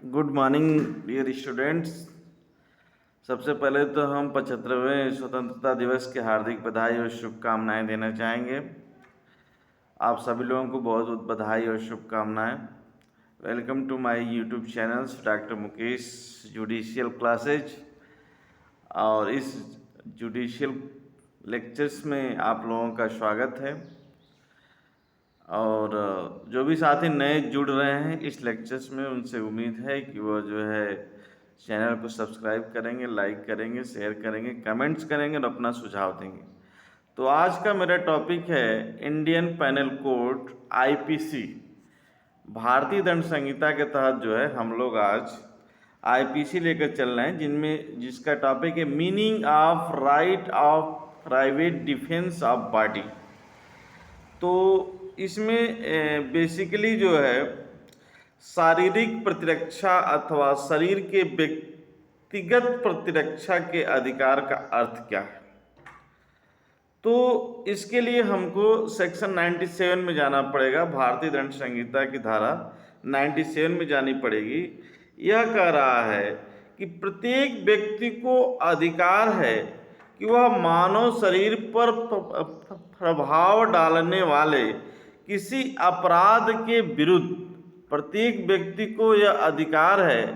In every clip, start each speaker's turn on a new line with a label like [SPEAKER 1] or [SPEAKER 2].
[SPEAKER 1] Good morning dear students. सबसे पहले तो हम 75वें स्वतंत्रता दिवस की हार्दिक बधाई और शुभकामनाएं देना चाहेंगे। आप सभी लोगों को बहुत बहुत बधाई और शुभकामनाएं। Welcome to my YouTube channels doctor Mukesh judicial classes. और इस जुडिशियल लेक्चर्स में आप लोगों का स्वागत है। और जो भी साथी नए जुड़ रहे हैं इस लेक्चर्स में, उनसे उम्मीद है कि वो जो है चैनल को सब्सक्राइब करेंगे, लाइक करेंगे, शेयर करेंगे, कमेंट्स करेंगे और अपना सुझाव देंगे। तो आज का मेरा टॉपिक है इंडियन पैनल कोड आईपीसी, भारतीय दंड संहिता के तहत जो है हम लोग आज आईपीसी लेकर चल रहे हैं, जिसका टॉपिक है meaning of right of private defence of body. तो इसमें बेसिकली जो है शारीरिक प्रतिरक्षा अथवा शरीर के व्यक्तिगत प्रतिरक्षा के अधिकार का अर्थ क्या है। तो इसके लिए हमको सेक्शन 97 में जाना पड़ेगा, भारतीय दंड संहिता की धारा 97 में जानी पड़ेगी। यह कह रहा है कि प्रत्येक व्यक्ति को अधिकार है कि वह मानव शरीर पर प्रभाव डालने वाले किसी अपराध के विरुद्ध, प्रत्येक व्यक्ति को यह अधिकार है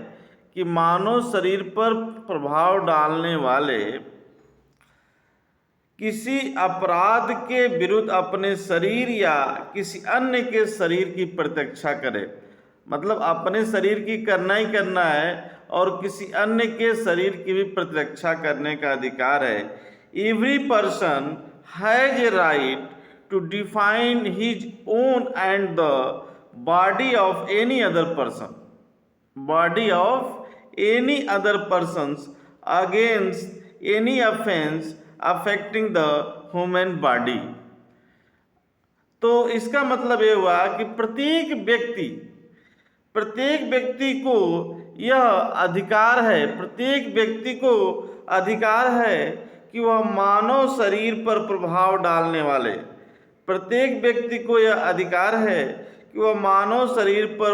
[SPEAKER 1] कि मानव शरीर पर प्रभाव डालने वाले किसी अपराध के विरुद्ध अपने शरीर या किसी अन्य के शरीर की प्रतिरक्षा करे। मतलब अपने शरीर की करना ही करना है और किसी अन्य के शरीर की भी प्रतिरक्षा करने का अधिकार है। Every person has a right to define his own and the body of any other person against any offense affecting the human body। तो इसका मतलब ये हुआ कि प्रत्येक व्यक्ति को यह अधिकार है, प्रत्येक व्यक्ति को अधिकार है कि वह मानव शरीर पर प्रभाव डालने वाले, प्रत्येक व्यक्ति को यह अधिकार है कि वह मानव शरीर पर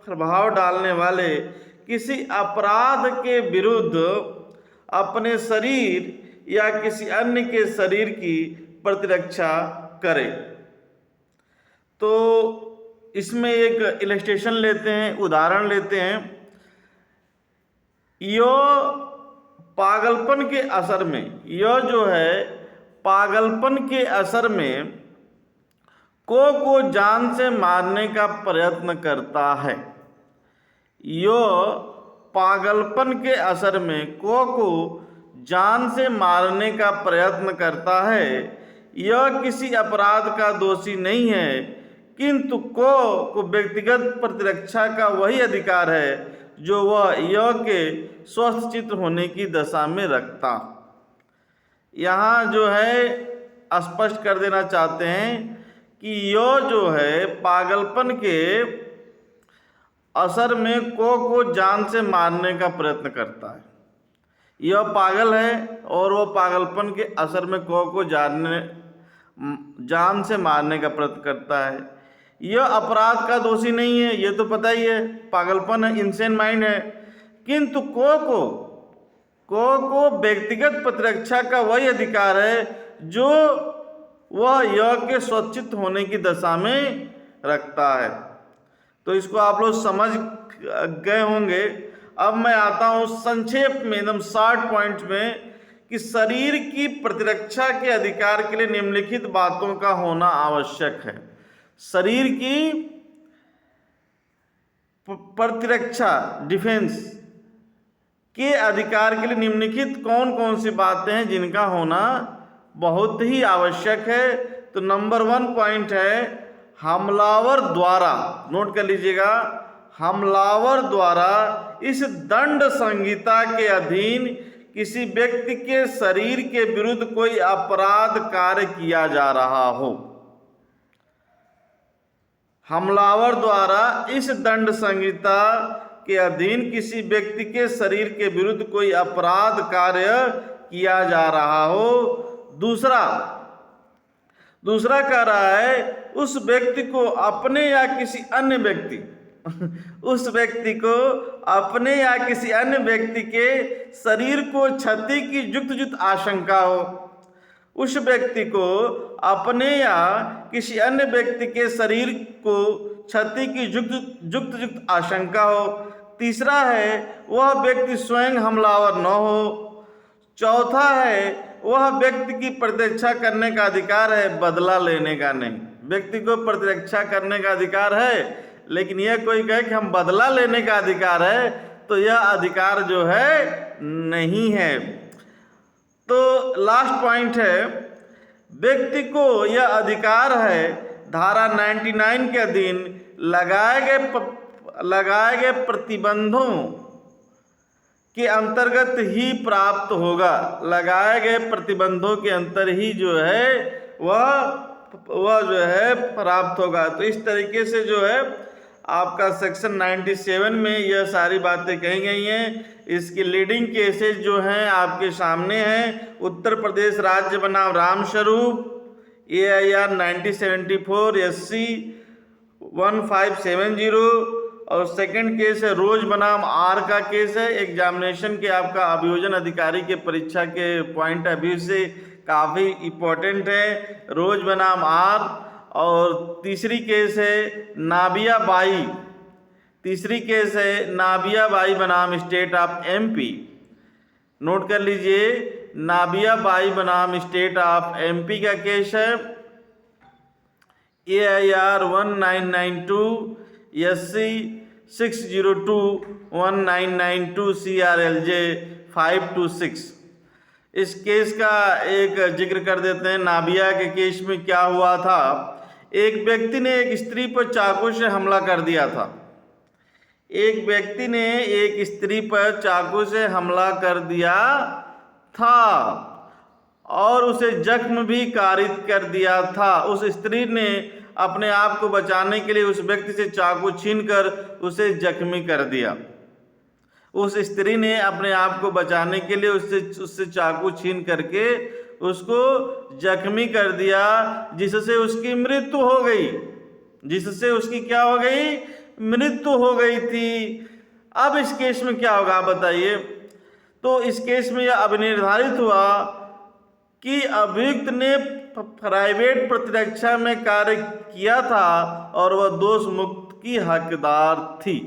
[SPEAKER 1] प्रभाव डालने वाले किसी अपराध के विरुद्ध अपने शरीर या किसी अन्य के शरीर की प्रतिरक्षा करे। तो इसमें एक इलस्ट्रेशन लेते हैं, उदाहरण लेते हैं। यह पागलपन के असर में, यह जो है पागलपन के असर में को जान से मारने का प्रयत्न करता है। यह पागलपन के असर में को जान से मारने का प्रयत्न करता है। यह किसी अपराध का दोषी नहीं है, किंतु को व्यक्तिगत प्रतिरक्षा का वही अधिकार है जो वह यह के स्वस्थ चित्त होने की दशा में रखता। यहाँ जो है स्पष्ट कर देना चाहते हैं कि यह जो है पागलपन के असर में को जान से मारने का प्रयत्न करता है। यह पागल है और वो पागलपन के असर में को जान से मारने का प्रयत्न करता है। यह अपराध का दोषी नहीं है, ये तो पता ही है, पागलपन है, इंसेन माइंड है, किंतु को व्यक्तिगत प्रतिरक्षा का वही अधिकार है जो वह यह के स्वचित्त होने की दशा में रखता है। तो इसको आप लोग समझ गए होंगे। अब मैं आता हूँ संक्षेप में, एकदम 60 पॉइंट में, कि शरीर की प्रतिरक्षा के अधिकार के लिए निम्नलिखित बातों का होना आवश्यक है। शरीर की प्रतिरक्षा, डिफेंस के अधिकार के लिए निम्नलिखित कौन कौन सी बातें हैं जिनका होना बहुत ही आवश्यक है। तो नंबर 1 पॉइंट है हमलावर द्वारा, नोट कर लीजिएगा, हमलावर द्वारा इस दंड संहिता के अधीन किसी व्यक्ति के शरीर के विरुद्ध कोई अपराध कार्य किया जा रहा हो। हमलावर द्वारा इस दंड संहिता के अधीन किसी व्यक्ति के शरीर के विरुद्ध कोई अपराध कार्य किया जा रहा हो। दूसरा कह रहा है उस व्यक्ति को अपने या किसी अन्य व्यक्ति, उस व्यक्ति को अपने या किसी अन्य व्यक्ति के शरीर को क्षति की युक्त आशंका हो, उस व्यक्ति को अपने या किसी अन्य व्यक्ति के शरीर को क्षति की युक्त आशंका हो। तीसरा है वह व्यक्ति स्वयं हमलावर न हो। चौथा है वह व्यक्ति की प्रतिरक्षा करने का अधिकार है, बदला लेने का नहीं। व्यक्ति को प्रतिरक्षा करने का अधिकार है, लेकिन यह कोई कहे कि हम बदला लेने का अधिकार है, तो यह अधिकार जो है नहीं है। तो लास्ट पॉइंट है, व्यक्ति को यह अधिकार है धारा 99 के अधीन लगाए गए प्रतिबंधों के अंतर्गत ही प्राप्त होगा। लगाए गए प्रतिबंधों के अंतर ही जो है वह जो है प्राप्त होगा। तो इस तरीके से जो है आपका सेक्शन 97 में यह सारी बातें कही गई हैं। इसकी लीडिंग केसेस जो हैं आपके सामने हैं। उत्तर प्रदेश राज्य बनाम रामस्वरूप AIR 1974 SC 1570, और सेकंड केस है रोज बनाम आर का केस है। एग्जामिनेशन के आपका अभियोजन अधिकारी के परीक्षा के पॉइंट ऑफ व्यू से काफ़ी इम्पोर्टेंट है रोज बनाम आर। और तीसरी केस है नाबिया बाई बनाम स्टेट ऑफ MP। नोट कर लीजिए, नाबिया बाई बनाम स्टेट ऑफ MP का केस है AIR 1992 SC 602 1992 CRLJ 526। इस केस का एक जिक्र कर देते हैं। नाबिया के केस में क्या हुआ था, एक व्यक्ति ने एक स्त्री पर चाकू से हमला कर दिया था। एक व्यक्ति ने एक स्त्री पर चाकू से हमला कर दिया था और उसे जख्म भी कारित कर दिया था। उस स्त्री ने अपने आप को बचाने के लिए उस व्यक्ति से चाकू छीनकर उसे जख्मी कर दिया। उस स्त्री ने अपने आप को बचाने के लिए उससे चाकू छीन करके उसको जख्मी कर दिया, जिससे उसकी मृत्यु हो गई। जिससे उसकी क्या हो गई, मृत्यु हो गई थी। अब इस केस में क्या होगा आप बताइए। तो इस केस में यह अब निर्धारित हुआ कि अभियुक्त ने प्राइवेट प्रतिरक्षा में कार्य किया था और वह दोष मुक्त की हकदार थी।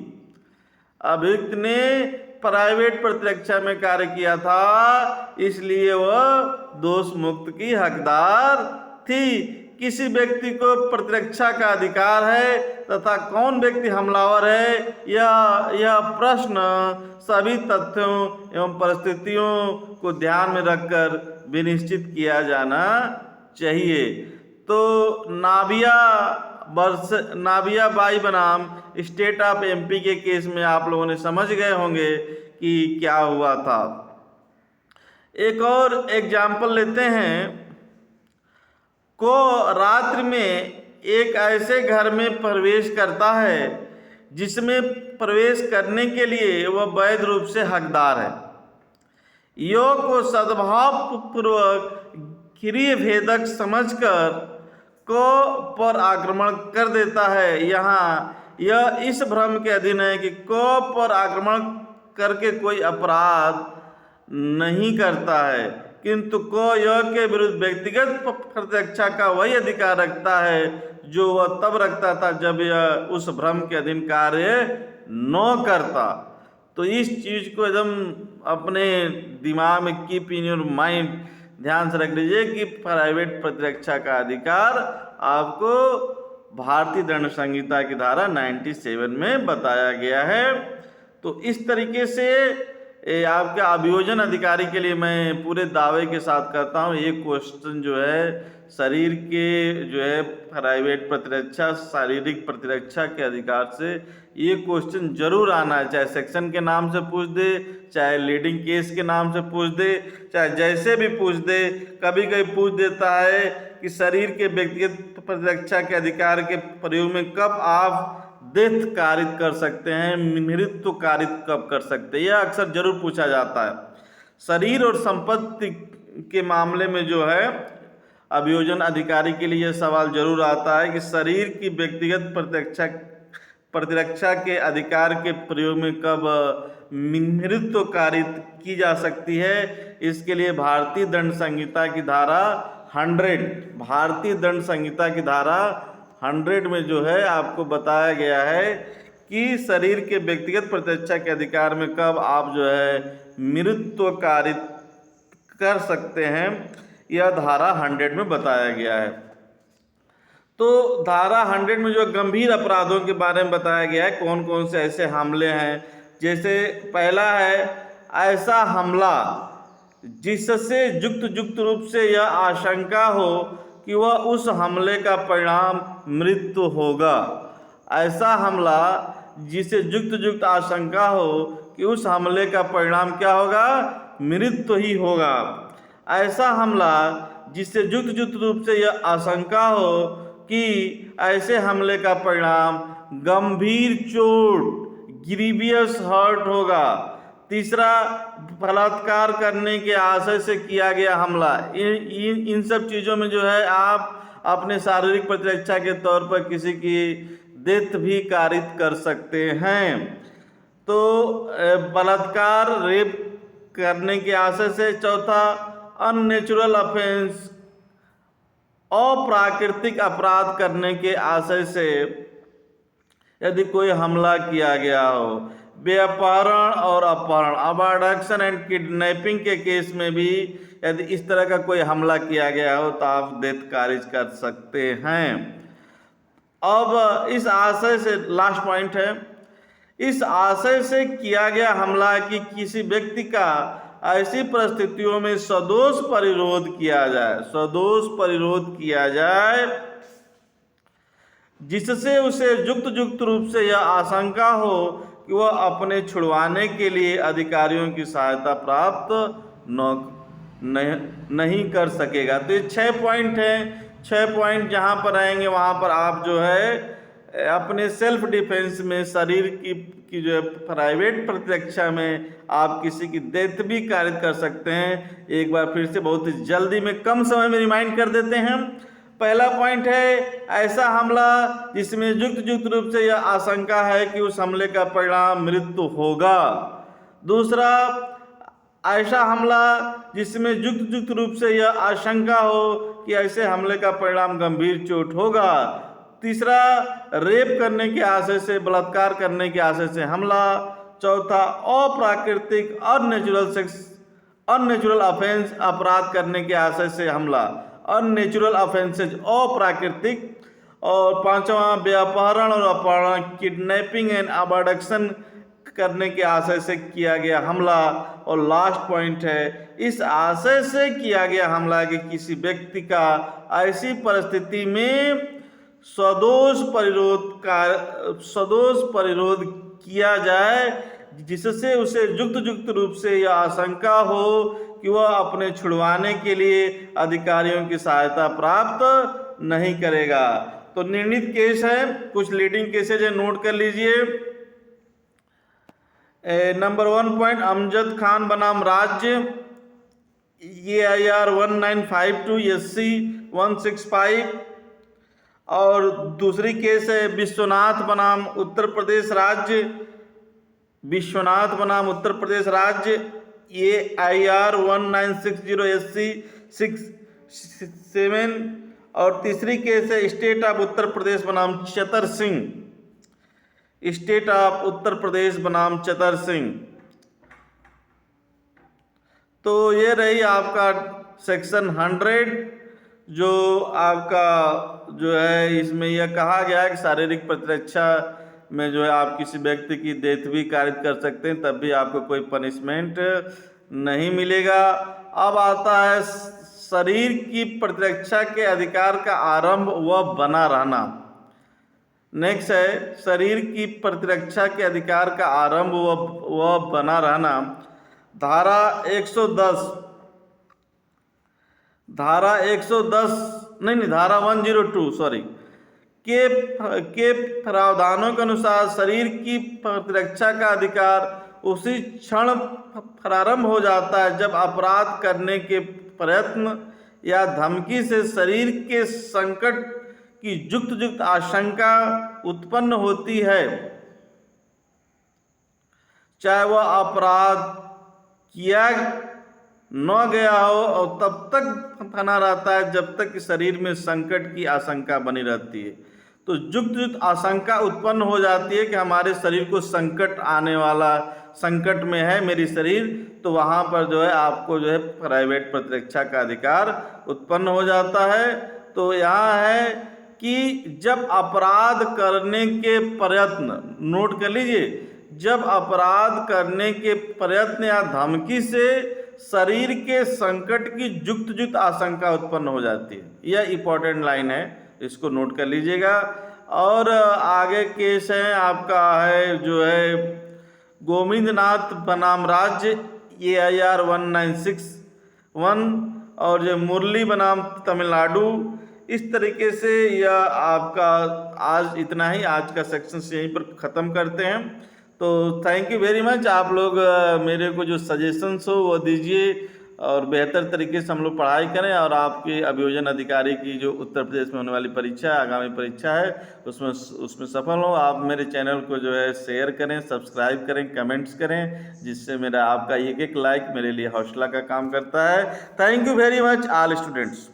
[SPEAKER 1] अभियुक्त ने प्राइवेट प्रतिरक्षा में कार्य किया था, इसलिए वह दोष मुक्त की हकदार थी। किसी व्यक्ति को प्रतिरक्षा का अधिकार है तथा कौन व्यक्ति हमलावर है, यह प्रश्न सभी तथ्यों एवं परिस्थितियों को ध्यान में रखकर विनिश्चित किया जाना चाहिए। तो नाबिया बाई बनाम स्टेट ऑफ MP के केस में आप लोगों ने समझ गए होंगे कि क्या हुआ था। एक और एग्जाम्पल लेते हैं। को रात्रि में एक ऐसे घर में प्रवेश करता है जिसमें प्रवेश करने के लिए वह वैध रूप से हकदार है। यो को सद्भाव पूर्वक गृह भेदक समझकर को पर आक्रमण कर देता है। यहाँ यह इस भ्रम के अधीन है कि को पर आक्रमण करके कोई अपराध नहीं करता है, किंतु को यह के विरुद्ध व्यक्तिगत प्रतिरक्षा का वही अधिकार रखता है जो वह तब रखता था जब यह उस भ्रम के अधीन कार्य न करता। तो इस चीज़ को एकदम अपने दिमाग में कीप इन योर माइंड, ध्यान से रख लीजिए कि प्राइवेट प्रतिरक्षा का अधिकार आपको भारतीय दंड संहिता की धारा 97 में बताया गया है। तो इस तरीके से आपके अभियोजन अधिकारी के लिए मैं पूरे दावे के साथ कहता हूँ, ये क्वेश्चन जो है शरीर के जो है प्राइवेट प्रतिरक्षा, शारीरिक प्रतिरक्षा के अधिकार से ये क्वेश्चन जरूर आना है। चाहे सेक्शन के नाम से पूछ दे, चाहे लीडिंग केस के नाम से पूछ दे, चाहे जैसे भी पूछ दे। कभी कभी पूछ देता है कि शरीर के व्यक्तिगत प्रतिरक्षा के अधिकार के प्रयोग में कब आप डेथ कारित कर सकते हैं, मृत्यु कारित कब कर सकते हैं, यह अक्सर जरूर पूछा जाता है। शरीर और संपत्ति के मामले में जो है अभियोजन अधिकारी के लिए यह सवाल जरूर आता है कि शरीर की व्यक्तिगत प्रतिरक्षा के अधिकार के प्रयोग में कब मृत्यु कारित की जा सकती है? इसके लिए भारतीय दंड संहिता की धारा 100, भारतीय दंड संहिता की धारा 100 में जो है आपको बताया गया है कि शरीर के व्यक्तिगत प्रतिरक्षा के अधिकार में कब आप जो है मृत्यु कारित कर सकते हैं, यह धारा 100 में बताया गया है। तो धारा 100 में जो गंभीर अपराधों के बारे में बताया गया है, कौन कौन से ऐसे हमले हैं, जैसे पहला है ऐसा हमला जिससे युक्त रूप से यह आशंका हो कि वह उस हमले का परिणाम मृत्यु होगा। ऐसा हमला जिसे युक्त आशंका हो कि उस हमले का परिणाम क्या होगा? मृत्यु ही होगा। ऐसा हमला जिससे युक्त रूप से यह आशंका हो कि ऐसे हमले का परिणाम गंभीर चोट, ग्रीवियस हर्ट होगा। तीसरा, बलात्कार करने के आशय से किया गया हमला। इन सब चीज़ों में जो है आप अपने शारीरिक प्रतिरक्षा के तौर पर किसी की डेथ भी कारित कर सकते हैं। तो बलात्कार, रेप करने के आशय से। चौथा, अननेचुरल ऑफेंस, अप्राकृतिक अपराध करने के आशय से यदि कोई हमला किया गया हो। बेअपहरण और अपहरण, अबडक्शन एंड किडनैपिंग के केस में भी यदि इस तरह का कोई हमला किया गया हो तो आप डेथ कारित कर सकते हैं। अब इस आशय से, लास्ट पॉइंट है, इस आशय से किया गया हमला कि किसी व्यक्ति का ऐसी परिस्थितियों में सदोष परिरोध किया जाए, सदोष परिरोध किया जाए जिससे उसे युक्त रूप से यह आशंका हो कि वह अपने छुड़वाने के लिए अधिकारियों की सहायता प्राप्त नहीं कर सकेगा। तो ये 6 पॉइंट हैं। 6 पॉइंट जहाँ पर आएंगे वहाँ पर आप जो है अपने सेल्फ डिफेंस में, शरीर की जो है प्राइवेट प्रतिरक्षा में आप किसी की डेथ भी कारित कर सकते हैं। एक बार फिर से बहुत ही जल्दी में, कम समय में रिमाइंड कर देते हैं। पहला पॉइंट है ऐसा हमला जिसमें युक्त रूप से यह आशंका है कि उस हमले का परिणाम मृत्यु होगा। दूसरा, ऐसा हमला जिसमें युक्त रूप से यह आशंका हो कि ऐसे हमले का परिणाम गंभीर चोट होगा। तीसरा, रेप करने के आशय से, बलात्कार करने के आशय से हमला। चौथा, अप्राकृतिक, अननेचुरल ऑफेंस, अपराध करने के आशय से हमला, अननेचुरल ऑफेंसेज, अप्राकृतिक। और पांचवा, बेअपहरण और अपहरण, किडनैपिंग एंड अबडक्शन करने के आशय से किया गया हमला। और लास्ट पॉइंट है इस आशय से किया गया हमला कि किसी व्यक्ति का ऐसी परिस्थिति में सदोष परिरोध किया जाए जिससे उसे युक्त रूप से यह आशंका हो कि वह अपने छुड़वाने के लिए अधिकारियों की सहायता प्राप्त नहीं करेगा। तो निर्णीत केस है, कुछ लीडिंग केसेज है, नोट कर लीजिए। नंबर 1 पॉइंट, अमजद खान बनाम राज्य, EIR 1952 SC 165। और दूसरी केस है विश्वनाथ बनाम उत्तर प्रदेश राज्य, विश्वनाथ बनाम उत्तर प्रदेश राज्य, EIR 1960 SC 67। और तीसरी केस है स्टेट ऑफ उत्तर प्रदेश बनाम चतर सिंह, स्टेट ऑफ उत्तर प्रदेश बनाम चतर सिंह। तो ये रही आपका सेक्शन 100 जो आपका जो है, इसमें यह कहा गया है कि शारीरिक प्रतिरक्षा में जो है आप किसी व्यक्ति की डेथ भी कारित कर सकते हैं, तब भी आपको कोई पनिशमेंट नहीं मिलेगा। अब आता है शरीर की प्रतिरक्षा के अधिकार का आरंभ व बना रहना। नेक्स्ट है शरीर की प्रतिरक्षा के अधिकार का आरंभ व बना रहना। धारा 110 के प्रावधानों के अनुसार शरीर की प्रतिरक्षा का अधिकार उसी क्षण प्रारंभ हो जाता है जब अपराध करने के प्रयत्न या धमकी से शरीर के संकट की युक्त आशंका उत्पन्न होती है, चाहे वह अपराध किया न गया हो, और तब तक बना रहता है जब तक कि शरीर में संकट की आशंका बनी रहती है। तो युक्त युक्त आशंका उत्पन्न हो जाती है कि हमारे शरीर को संकट आने वाला, संकट में है मेरी शरीर, तो वहाँ पर जो है आपको जो है प्राइवेट प्रतिरक्षा का अधिकार उत्पन्न हो जाता है। तो यहाँ है कि जब अपराध करने के प्रयत्न, नोट कर लीजिए, जब अपराध करने के प्रयत्न या धमकी से शरीर के संकट की युक्त युक्त आशंका उत्पन्न हो जाती है। यह इंपॉर्टेंट लाइन है, इसको नोट कर लीजिएगा। और आगे केस है आपका है जो है गोविंदनाथ बनाम राज्य AIR 1961, और जो मुरली बनाम तमिलनाडु। इस तरीके से यह आपका आज इतना ही, आज का सेक्शन यहीं पर ख़त्म करते हैं। तो थैंक यू वेरी मच। आप लोग मेरे को जो सजेशंस हो वो दीजिए, और बेहतर तरीके से हम लोग पढ़ाई करें, और आपके अभियोजन अधिकारी की जो उत्तर प्रदेश में होने वाली परीक्षा, आगामी परीक्षा है, उसमें सफल हो। आप मेरे चैनल को जो है शेयर करें, सब्सक्राइब करें, कमेंट्स करें, जिससे मेरा आपका एक एक लाइक मेरे लिए हौसला का काम करता है। Thank you very much all students.